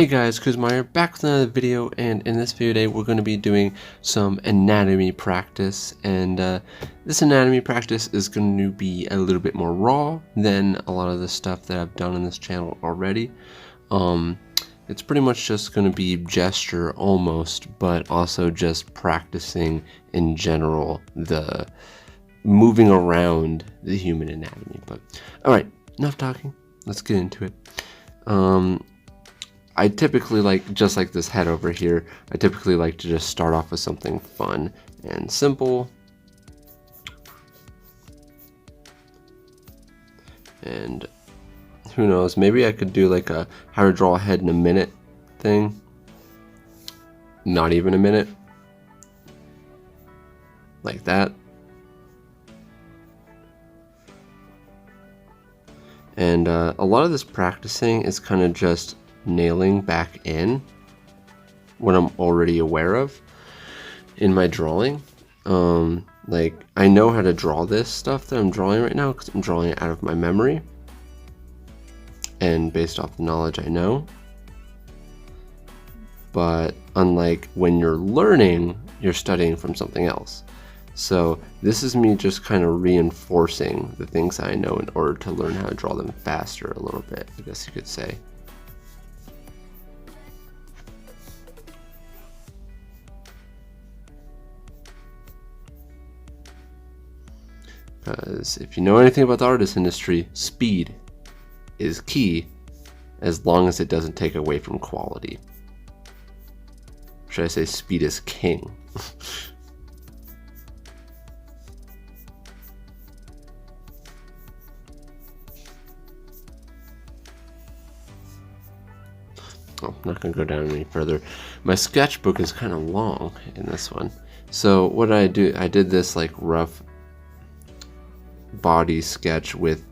Hey guys, KUZO back with another video, and in this video today we're going to be doing some anatomy practice, and this anatomy practice is going to be a little bit more raw than a lot of the stuff that I've done on this channel already. It's pretty much just going to be gesture almost, but also just practicing in general the moving around the human anatomy. But alright, enough talking, let's get into it. I typically like, just like this head over here, I typically like to just start off with something fun and simple. And who knows, maybe I could do like a how to draw a head in a minute thing. Not even a minute. Like that. And a lot of this practicing is kind of just nailing back in what I'm already aware of in my drawing. Like, I know how to draw this stuff that I'm drawing right now because I'm drawing it out of my memory and based off the knowledge I know. But unlike when you're learning, you're studying from something else. So this is me just kind of reinforcing the things I know in order to learn how to draw them faster a little bit, I guess you could say. Because if you know anything about the artist industry, speed is key as long as it doesn't take away from quality. Should I say speed is king? I'm not going to go down any further. My sketchbook is kind of long in this one. So what did I do? I did this like rough body sketch with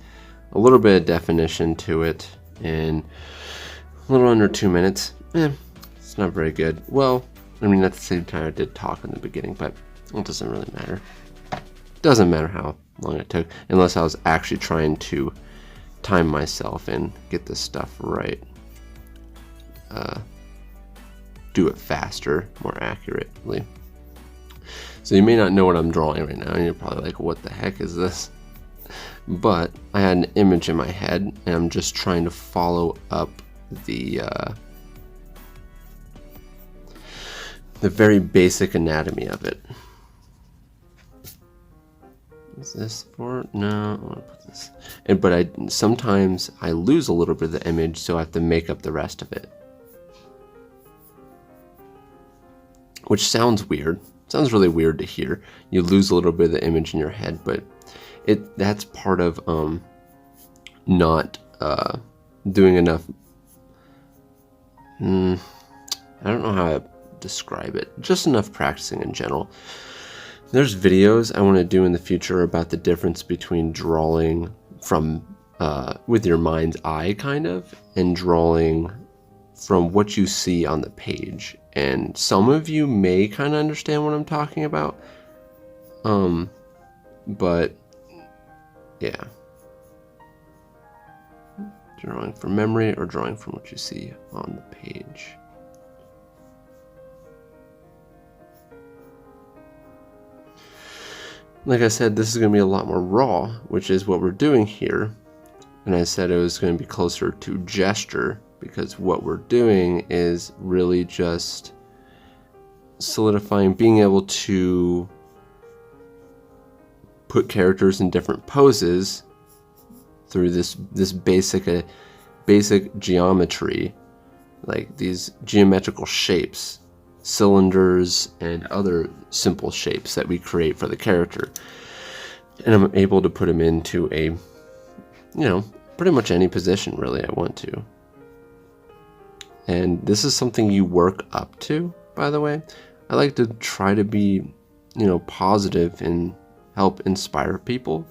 a little bit of definition to it in a little under 2 minutes. It's not very good. Well, I mean, at the same time I did talk in the beginning, but it doesn't really matter. It doesn't matter how long it took, unless I was actually trying to time myself and get this stuff right. Do it faster, more accurately. So you may not know what I'm drawing right now, and you're probably like, what the heck is this? But I had an image in my head, and I'm just trying to follow up the very basic anatomy of it. Is this for? No, I want to put this. But sometimes I lose a little bit of the image, so I have to make up the rest of it. Which sounds weird. Sounds really weird to hear. You lose a little bit of the image in your head, but that's part of not doing enough. I don't know how to describe it. Just enough practicing in general. There's videos I want to do in the future about the difference between drawing from with your mind's eye, kind of, and drawing from what you see on the page. And some of you may kind of understand what I'm talking about. But yeah. Drawing from memory or drawing from what you see on the page. Like I said, this is going to be a lot more raw, which is what we're doing here. And I said it was going to be closer to gesture, because what we're doing is really just solidifying, being able to put characters in different poses through this basic geometry, like these geometrical shapes, cylinders and other simple shapes that we create for the character. And I'm able to put them into a, pretty much any position really I want to. And this is something you work up to, by the way. I like to try to be, positive and help inspire people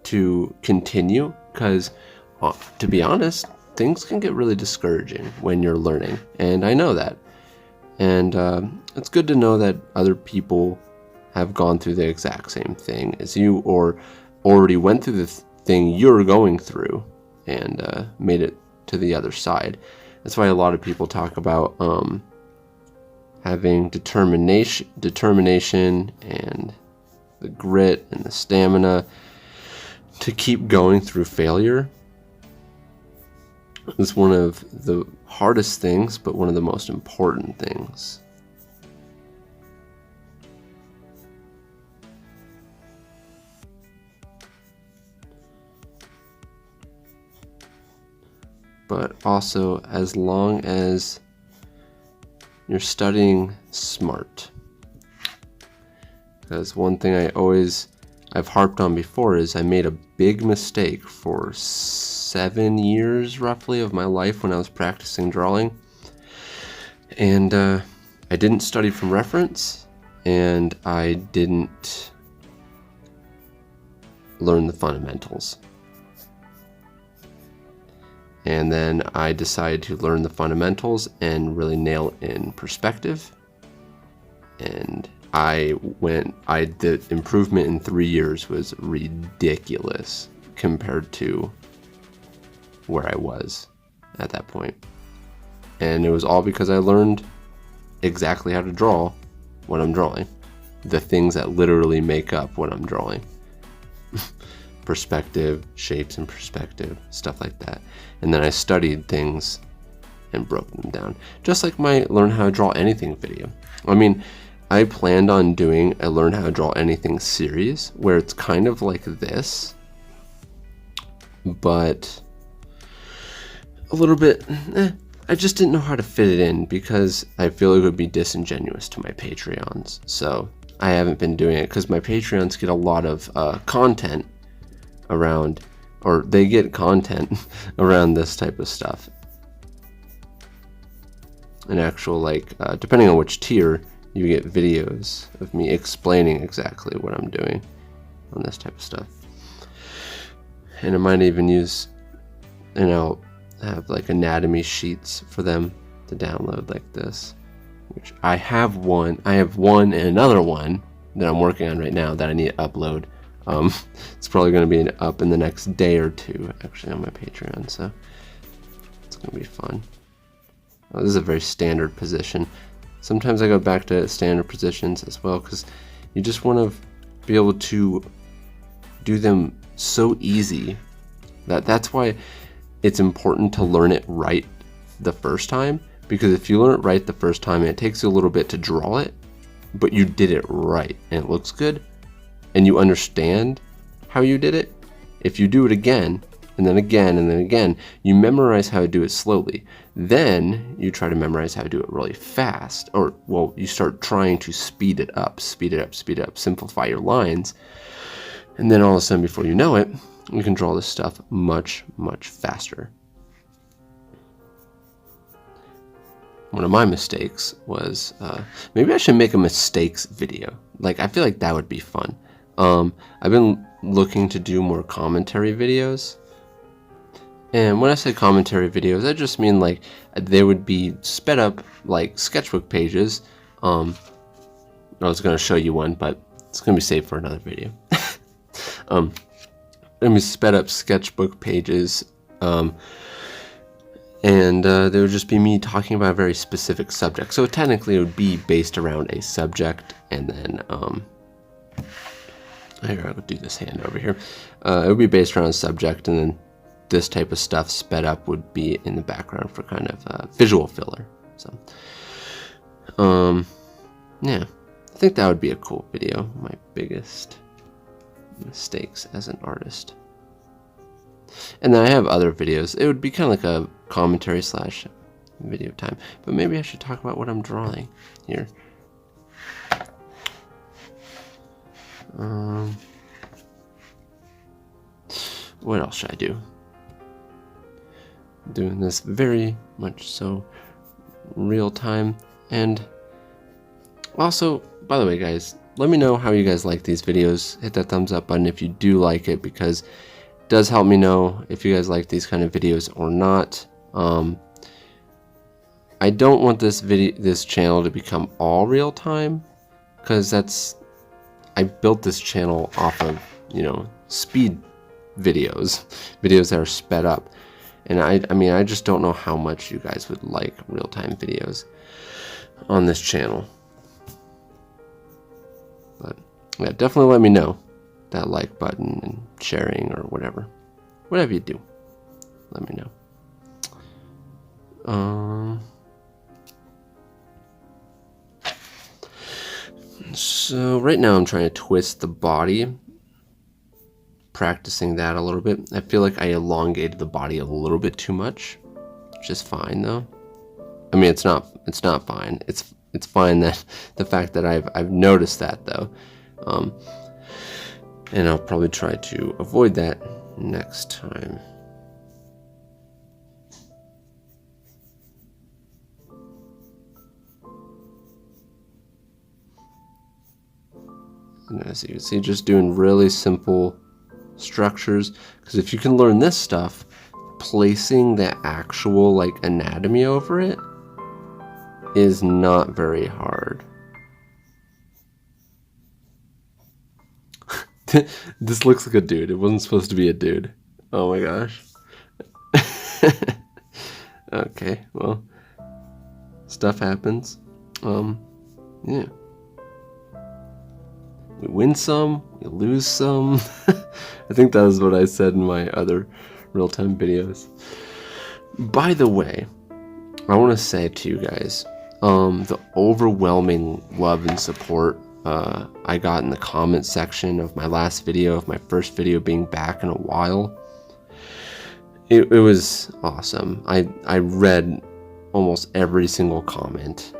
to continue, because to be honest, things can get really discouraging when you're learning, and I know that. And it's good to know that other people have gone through the exact same thing as you, or already went through the thing you're going through and made it to the other side. That's why a lot of people talk about having determination and the grit and the stamina to keep going through failure. It's one of the hardest things, but one of the most important things. But also, as long as you're studying smart. Because one thing I've harped on before is I made a big mistake for 7 years roughly of my life when I was practicing drawing. And I didn't study from reference, and I didn't learn the fundamentals. And then I decided to learn the fundamentals and really nail in perspective. And the improvement in 3 years was ridiculous compared to where I was at that point. And it was all because I learned exactly how to draw what I'm drawing. The things that literally make up what I'm drawing. Perspective, shapes and perspective, stuff like that. And then I studied things and broke them down. Just like my Learn How to Draw Anything video. I mean, I planned on doing a Learn How to Draw Anything series where it's kind of like this, but a little bit, I just didn't know how to fit it in because I feel it would be disingenuous to my Patreons. So I haven't been doing it because my Patreons get a lot of content around, or they get content around this type of stuff. An actual, like, depending on which tier, you get videos of me explaining exactly what I'm doing on this type of stuff. And I might even use, and I'll have like anatomy sheets for them to download like this, which I have one and another one that I'm working on right now that I need to upload. It's probably going to be up in the next day or two actually on my Patreon, so it's going to be fun. Oh, this is a very standard position. Sometimes I go back to standard positions as well because you just want to be able to do them so easy that's why it's important to learn it right the first time, because if you learn it right the first time and it takes you a little bit to draw it, but you did it right and it looks good and you understand how you did it, if you do it again and then again and then again, you memorize how to do it slowly. Then you try to memorize how to do it really fast, or well, you start trying to speed it up, simplify your lines, and then all of a sudden before you know it, you can draw this stuff much, much faster. One of my mistakes was, maybe I should make a mistakes video. Like, I feel like that would be fun. I've been looking to do more commentary videos. And when I say commentary videos, I just mean like they would be sped up like sketchbook pages. I was going to show you one, but it's going to be saved for another video. Let me sped up sketchbook pages. And they would just be me talking about a very specific subject. So technically it would be based around a subject, and then here, I'll do this hand over here. It would be based around a subject, and then this type of stuff sped up would be in the background for kind of visual filler. So yeah, I think that would be a cool video. My biggest mistakes as an artist. And then I have other videos. It would be kind of like a commentary slash video time, but maybe I should talk about what I'm drawing here. What else should I do? Doing this very much so real time. And also, by the way guys, let me know how you guys like these videos. Hit that thumbs up button if you do like it, because it does help me know if you guys like these kind of videos or not. I don't want this channel to become all real time, because I built this channel off of, speed videos that are sped up. And I mean, I just don't know how much you guys would like real-time videos on this channel. But yeah, definitely let me know. That like button and sharing or whatever. Whatever you do, let me know. So right now I'm trying to twist the body, practicing that a little bit. I feel like I elongated the body a little bit too much, which is fine though. I mean, it's not fine. It's fine that the fact that I've noticed that though. And I'll probably try to avoid that next time. And as you can see, just doing really simple structures, because if you can learn this stuff, placing the actual like anatomy over it is not very hard. This looks like a dude. It wasn't supposed to be a dude. Oh my gosh. Okay, well, stuff happens. Yeah. We win some, we lose some. I think that was what I said in my other real-time videos. By the way, I want to say to you guys, the overwhelming love and support I got in the comment section of my last video, of my first video being back in a while, it was awesome. I read almost every single comment.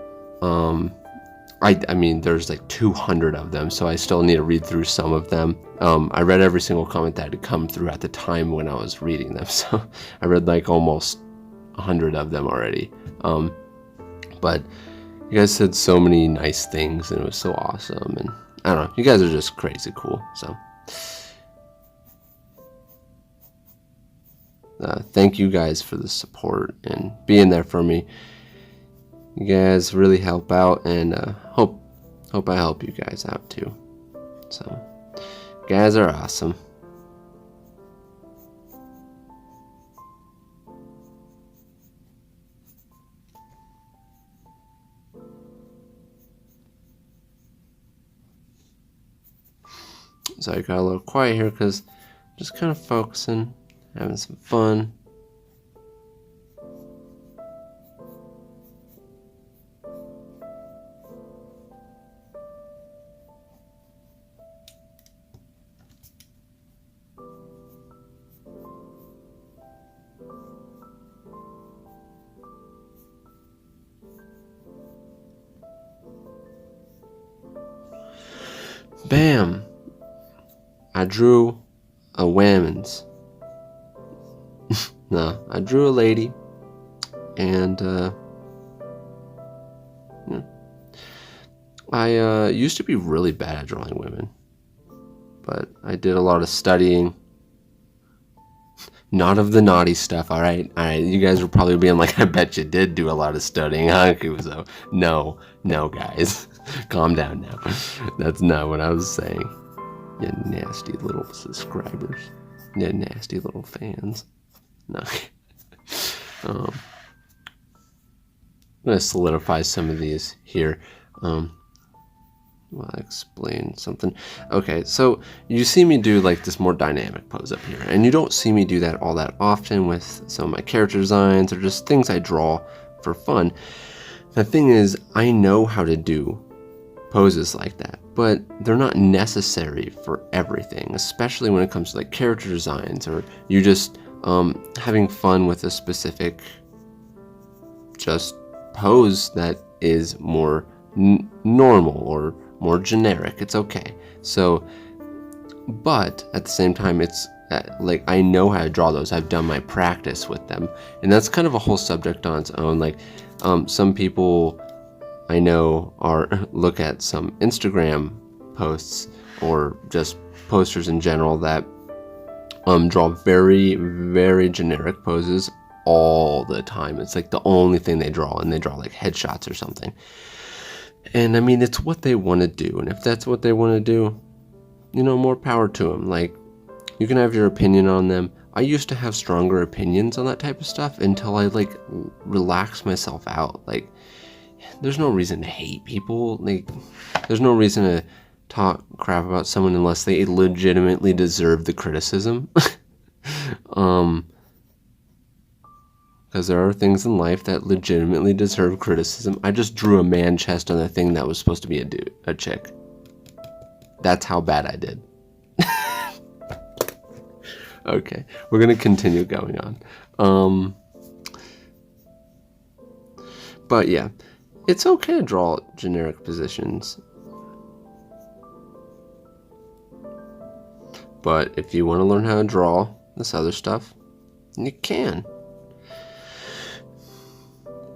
I mean, there's like 200 of them, so I still need to read through some of them. I read every single comment that had come through at the time when I was reading them, so I read like almost 100 of them already. But you guys said so many nice things, and it was so awesome, and I don't know, you guys are just crazy cool, so thank you guys for the support and being there for me. You guys really help out, and hope I help you guys out too. So, you guys are awesome. So I got a little quiet here because just kind of focusing, having some fun. Bam! I drew a woman's. No, I drew a lady, and I used to be really bad at drawing women, but I did a lot of studying. Not of the naughty stuff, alright? Alright, you guys were probably being like, I bet you did do a lot of studying, huh, KUZO? No, guys. Calm down now. That's not what I was saying. You nasty little subscribers. You nasty little fans. No. I'm gonna solidify some of these here. Well, I'll explain something. Okay, so you see me do like this more dynamic pose up here, and you don't see me do that all that often with some of my character designs or just things I draw for fun. The thing is, I know how to do poses like that, but they're not necessary for everything, especially when it comes to like character designs or you just having fun with a specific just pose that is more normal or more generic. It's okay. So, but at the same time, it's like I know how to draw those. I've done my practice with them, and that's kind of a whole subject on its own. Like some people I know are look at some Instagram posts or just posters in general that draw very, very generic poses all the time. It's like the only thing they draw, and they draw like headshots or something. And I mean, it's what they want to do, and if that's what they want to do, you know, more power to them. Like, you can have your opinion on them. I used to have stronger opinions on that type of stuff until I like relaxed myself out. Like, there's no reason to hate people. Like, there's no reason to talk crap about someone unless they legitimately deserve the criticism. Because there are things in life that legitimately deserve criticism. I just drew a man chest on a thing that was supposed to be a chick. That's how bad I did. Okay, we're gonna continue going on. But yeah, it's okay to draw generic positions. But if you want to learn how to draw this other stuff, you can.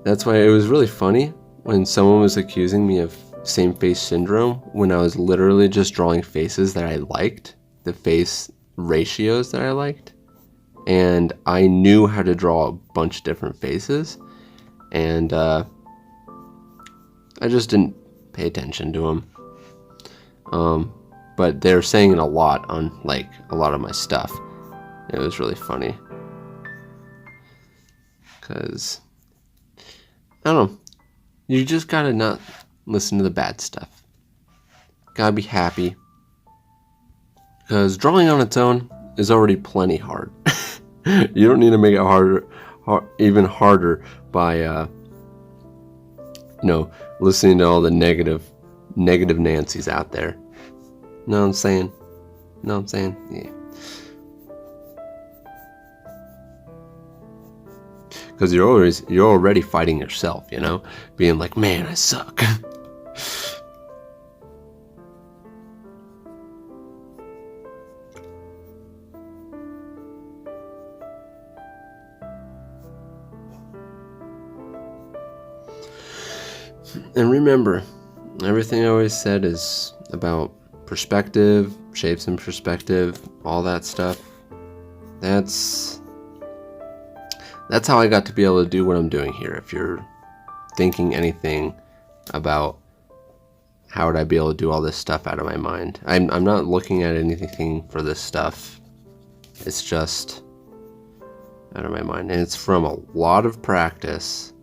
That's why it was really funny when someone was accusing me of same face syndrome when I was literally just drawing faces that I liked, the face ratios that I liked, and I knew how to draw a bunch of different faces, and I just didn't pay attention to them. But they're saying it a lot on like a lot of my stuff. It was really funny because I don't know, you just gotta not listen to the bad stuff. Gotta be happy, because drawing on its own is already plenty hard. You don't need to make it even harder by listening to all the negative Nancy's out there. Know what I'm saying? Yeah. Because you're already fighting yourself, being like, man, I suck. And remember, everything I always said is about perspective, shapes and perspective, all that stuff. That's how I got to be able to do what I'm doing here. If you're thinking anything about how would I be able to do all this stuff out of my mind, I'm not looking at anything for this stuff. It's just out of my mind, and it's from a lot of practice.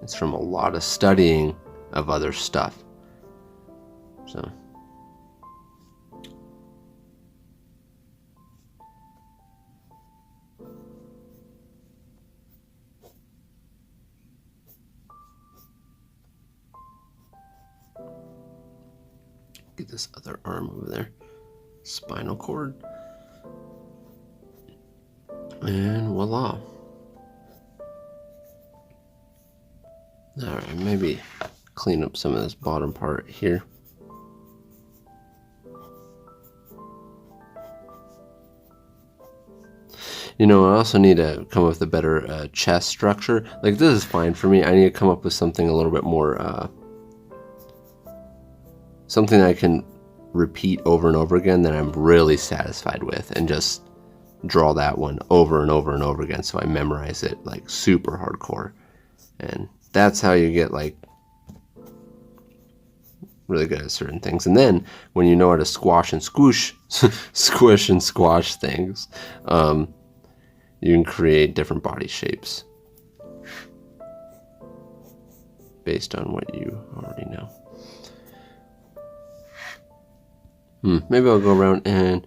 It's from a lot of studying of other stuff. So get this other arm over there, spinal cord, and voila. Alright, maybe clean up some of this bottom part here. I also need to come up with a better chest structure. Like, this is fine for me. I need to come up with something a little bit more, something I can repeat over and over again that I'm really satisfied with, and just draw that one over and over and over again so I memorize it like super hardcore. And that's how you get like really good at certain things. And then when you know how to squash and squish and squash things, you can create different body shapes based on what you already know. Maybe I'll go around and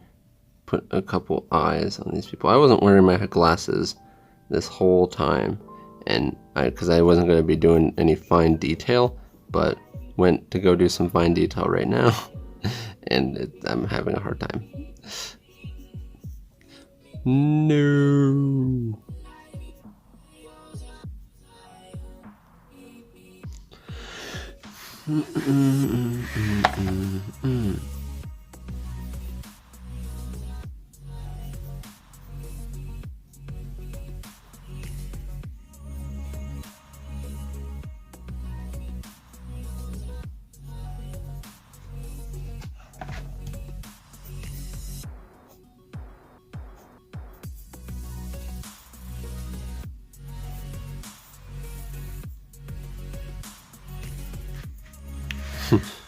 put a couple eyes on these people. I wasn't wearing my glasses this whole time, and because I wasn't going to be doing any fine detail, but went to go do some fine detail right now, and I'm having a hard time. No.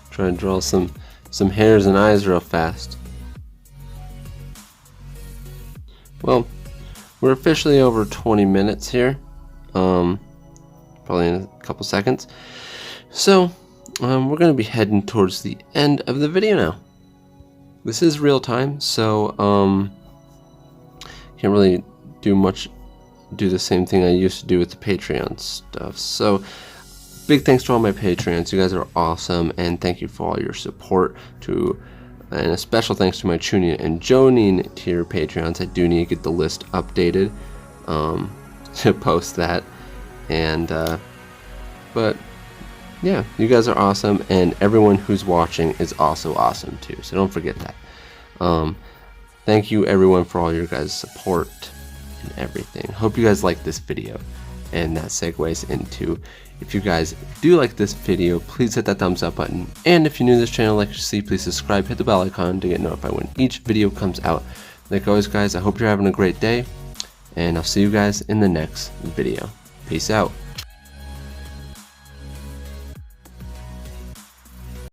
Try and draw some hairs and eyes real fast. Well, we're officially over 20 minutes here, probably in a couple seconds. So we're going to be heading towards the end of the video now. This is real time, so can't really do the same thing I used to do with the Patreon stuff. So big thanks to all my Patreons. You guys are awesome, and thank you for all your support. And a special thanks to my Chunin and Jonin tier Patreons. I do need to get the list updated to post that. And but yeah, you guys are awesome, and everyone who's watching is also awesome too, so don't forget that. Thank you everyone for all your guys' support and everything. Hope you guys like this video, and that segues into, if you guys do like this video, please hit that thumbs up button, and if you're new to this channel, like you see, please subscribe, hit the bell icon to get notified when each video comes out. Like always guys, I hope you're having a great day, and I'll see you guys in the next video. Peace out.